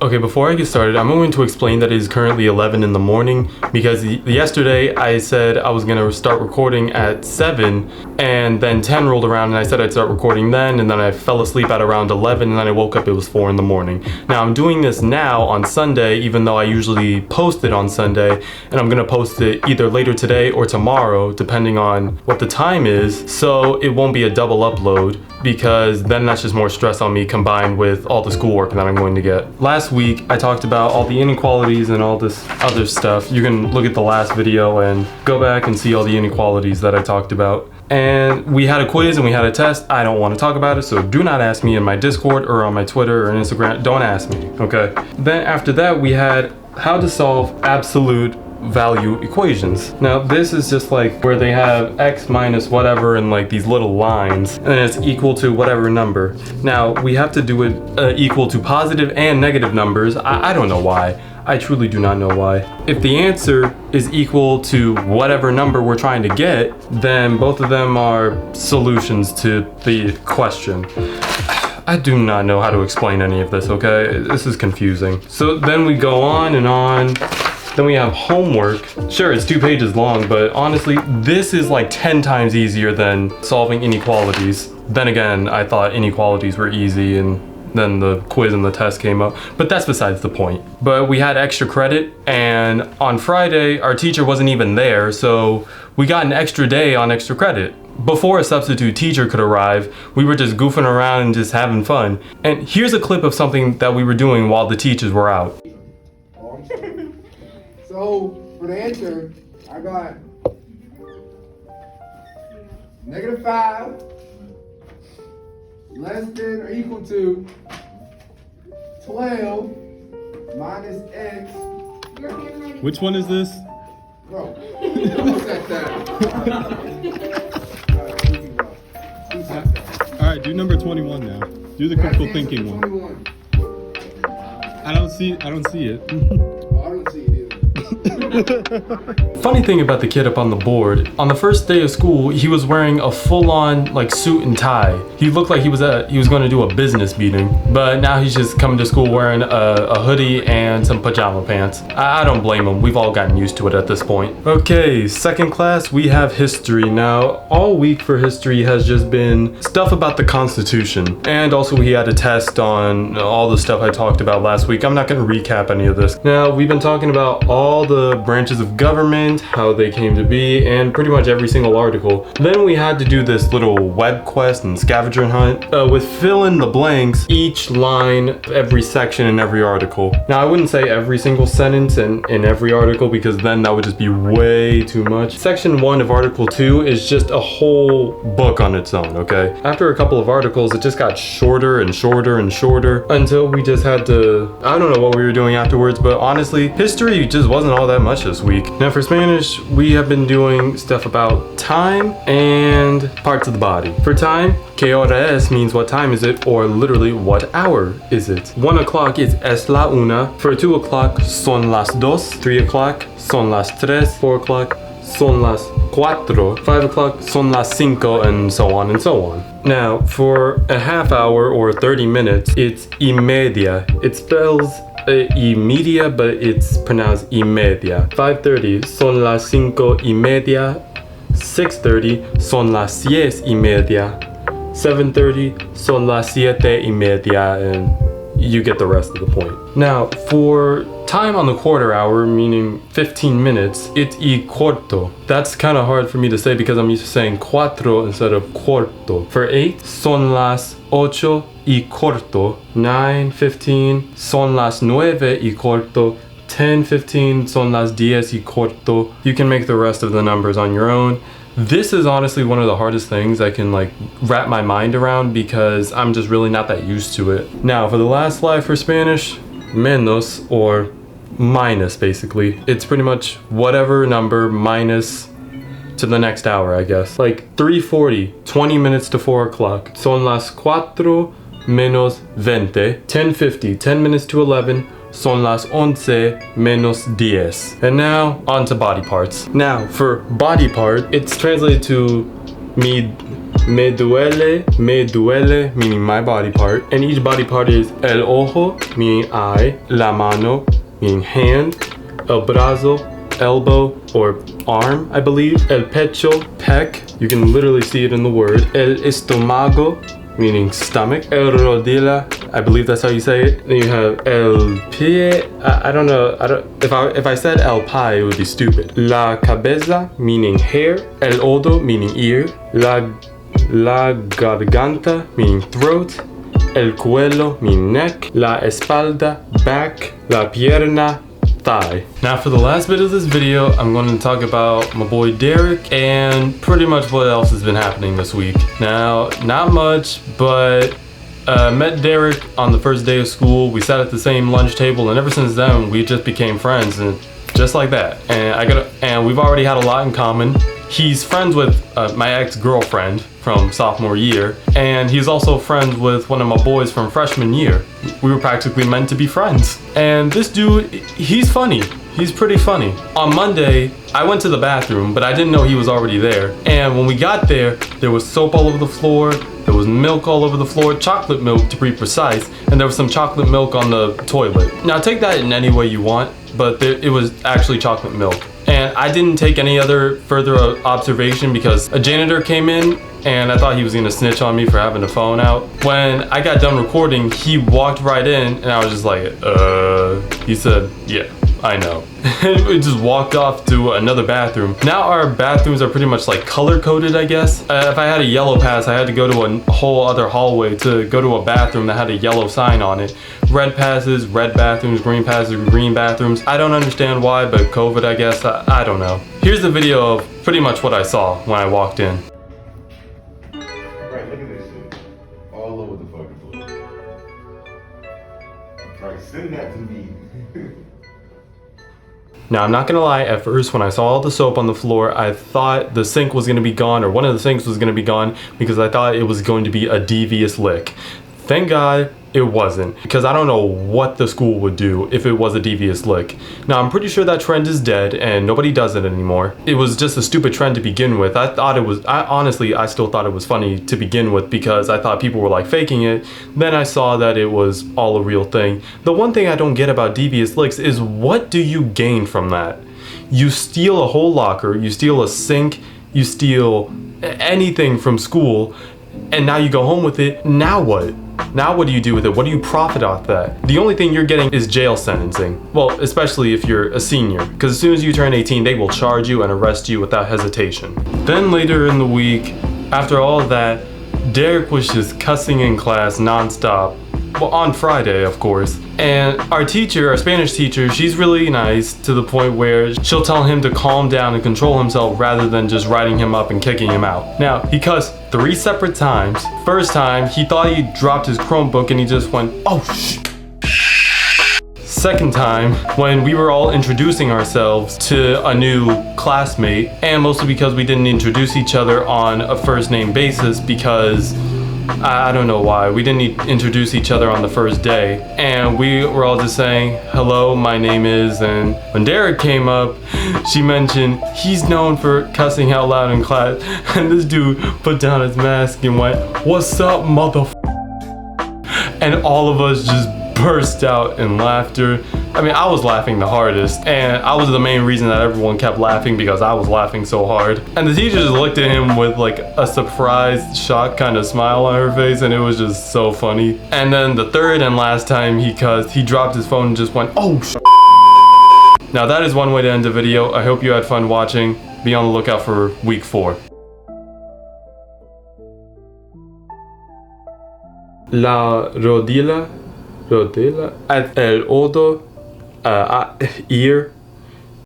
Okay, before I get started, I'm going to explain that it is currently 11 in the morning because yesterday I said I was gonna start recording at 7 and then 10 rolled around and I said I'd start recording then, and then I fell asleep at around 11 and then I woke up, it was 4 in the morning. Now I'm doing this now on Sunday, even though I usually post it on Sunday, and I'm gonna post it either later today or tomorrow, depending on what the time is, so it won't be a double upload because then that's just more stress on me combined with all the schoolwork that I'm going to get. Last week I talked about all the inequalities and all this other stuff. You can look at the last video and go back and see all the inequalities that I talked about. And we had a quiz and we had a test. I don't want to talk about it, so do not ask me in my Discord or on my Twitter or Instagram. Don't ask me, okay? Then after that we had how to solve absolute value equations. Now this is just like where they have x minus whatever in like these little lines and it's equal to whatever number. Now we have to do it equal to positive and negative numbers. I don't know why. I truly do not know why. If the answer is equal to whatever number we're trying to get, then both of them are solutions to the question. I do not know how to explain any of this, okay? This is confusing. So then we go on and on. Then we have homework. Sure, it's 2 pages long, but honestly, this is like 10 times easier than solving inequalities. Then again, I thought inequalities were easy and then the quiz and the test came up, but that's besides the point. But we had extra credit, and on Friday, our teacher wasn't even there, so we got an extra day on extra credit. Before a substitute teacher could arrive, we were just goofing around and just having fun. And here's a clip of something that we were doing while the teachers were out. So, for the answer, I got -5 less than or equal to 12 minus x. Which one is this? Bro, what's that? Alright, do number 21 now. Do the critical thinking one. 21. I don't see it. Oh, I don't see it either. Funny thing about the kid up on the board, on the first day of school, he was wearing a full-on like suit and tie. He looked like he was going to do a business meeting, but now he's just coming to school wearing a hoodie and some pajama pants. I don't blame him. We've all gotten used to it at this point. Okay, second class, we have history. Now, all week for history has just been stuff about the Constitution, and also we had a test on all the stuff I talked about last week. I'm not going to recap any of this. Now, we've been talking about all the branches of government, how they came to be, and pretty much every single article. Then we had to do this little web quest and scavenger hunt with fill in the blanks, each line, every section in every article. Now I wouldn't say every single sentence in every article because then that would just be way too much. Section 1 of article 2 is just a whole book on its own, okay? After a couple of articles, it just got shorter and shorter and shorter until we just had to, I don't know what we were doing afterwards, but honestly, history just wasn't all that much this week. Now for Spanish, we have been doing stuff about time and parts of the body. For time, ¿qué hora es means what time is it, or literally what hour is it. 1 o'clock is es la una. For 2 o'clock, son las dos. 3 o'clock, son las tres. 4 o'clock, son las cuatro. 5 o'clock, son las cinco, and so on and so on. Now, for a half hour or 30 minutes, it's y media. It spells y media, but it's pronounced y media. 5:30, son las 5:30. 6:30, son las 10:30. 7:30, son las 7:30, and you get the rest of the point. Now, for time on the quarter hour, meaning 15 minutes, it's y corto. That's kind of hard for me to say because I'm used to saying cuatro instead of corto. For 8, son las 8:15. 9:15, son las 9:15. 10:15, son las 10:15. You can make the rest of the numbers on your own. This is honestly one of the hardest things I can like wrap my mind around because I'm just really not that used to it. Now for the last slide for Spanish, menos or minus basically. It's pretty much whatever number minus to the next hour, I guess. Like 3:40, 20 minutes to 4 o'clock. Son las 4 menos 20. 10:50, 10 minutes to 11. Son las 11 menos 10. And now, on to body parts. Now, for body part, it's translated to mi me duele, meaning my body part. And each body part is el ojo, meaning eye, la mano, meaning hand, el brazo, elbow or arm, I believe, el pecho, pec, you can literally see it in the word, el estomago, meaning stomach, el rodilla, I believe that's how you say it. Then you have el pie, I don't know, if I said el pie, it would be stupid. La cabeza, meaning hair, el odo, meaning ear, la garganta, meaning throat, el cuello, meaning neck, la espalda, back, la pierna, thigh. Now for the last bit of this video, I'm going to talk about my boy Derek and pretty much what else has been happening this week. Now, not much, but met Derek on the first day of school. We sat at the same lunch table, and ever since then, we just became friends, and just like that. And we've already had a lot in common. He's friends with my ex-girlfriend from sophomore year, and he's also friends with one of my boys from freshman year. We were practically meant to be friends. And this dude, he's funny. He's pretty funny. On Monday, I went to the bathroom, but I didn't know he was already there. And when we got there, there was soap all over the floor, there was milk all over the floor, chocolate milk to be precise, and there was some chocolate milk on the toilet. Now take that in any way you want, but it was actually chocolate milk. And I didn't take any other further observation because a janitor came in and I thought he was gonna snitch on me for having the phone out. When I got done recording, he walked right in and I was just like, he said, yeah, I know. And we just walked off to another bathroom. Now our bathrooms are pretty much like color-coded, I guess. If I had a yellow pass, I had to go to a whole other hallway to go to a bathroom that had a yellow sign on it. Red passes, red bathrooms, green passes, green bathrooms. I don't understand why, but COVID, I guess, I don't know. Here's the video of pretty much what I saw when I walked in. Right, look at this shit. All over the fucking floor. Right, send that to me. Now, I'm not gonna lie, at first when I saw all the soap on the floor, I thought the sink was gonna be gone, or one of the sinks was gonna be gone, because I thought it was going to be a devious lick. Thank God it wasn't, because I don't know what the school would do if it was a devious lick. Now, I'm pretty sure that trend is dead and nobody does it anymore. It was just a stupid trend to begin with. I still thought it was funny to begin with because I thought people were like faking it. Then I saw that it was all a real thing. The one thing I don't get about devious licks is what do you gain from that? You steal a whole locker, you steal a sink, you steal anything from school, and now you go home with it. Now what? Now what do you do with it? What do you profit off that? The only thing you're getting is jail sentencing. Well, especially if you're a senior, because as soon as you turn 18, they will charge you and arrest you without hesitation. Then later in the week, after all of that, Derek was just cussing in class nonstop. Well, on Friday, of course. And our teacher, our Spanish teacher, she's really nice to the point where she'll tell him to calm down and control himself rather than just writing him up and kicking him out. Now, he cussed 3 separate times. First time, he thought he dropped his Chromebook and he just went, oh sh. Second time, when we were all introducing ourselves to a new classmate, and mostly because we didn't introduce each other on a first name basis because I don't know why. We didn't introduce each other on the first day. And we were all just saying, hello, my name is, and when Derek came up, she mentioned he's known for cussing out loud in class. And this dude put down his mask and went, what's up, motherfucker? And all of us just burst out in laughter. I mean, I was laughing the hardest, and I was the main reason that everyone kept laughing because I was laughing so hard. And the teacher just looked at him with like a surprised, shocked kind of smile on her face, and it was just so funny. And then the third and last time he cussed, he dropped his phone and just went, oh sh. Now that is one way to end the video. I hope you had fun watching. Be on the lookout for week 4. La rodilla, el odo, ear,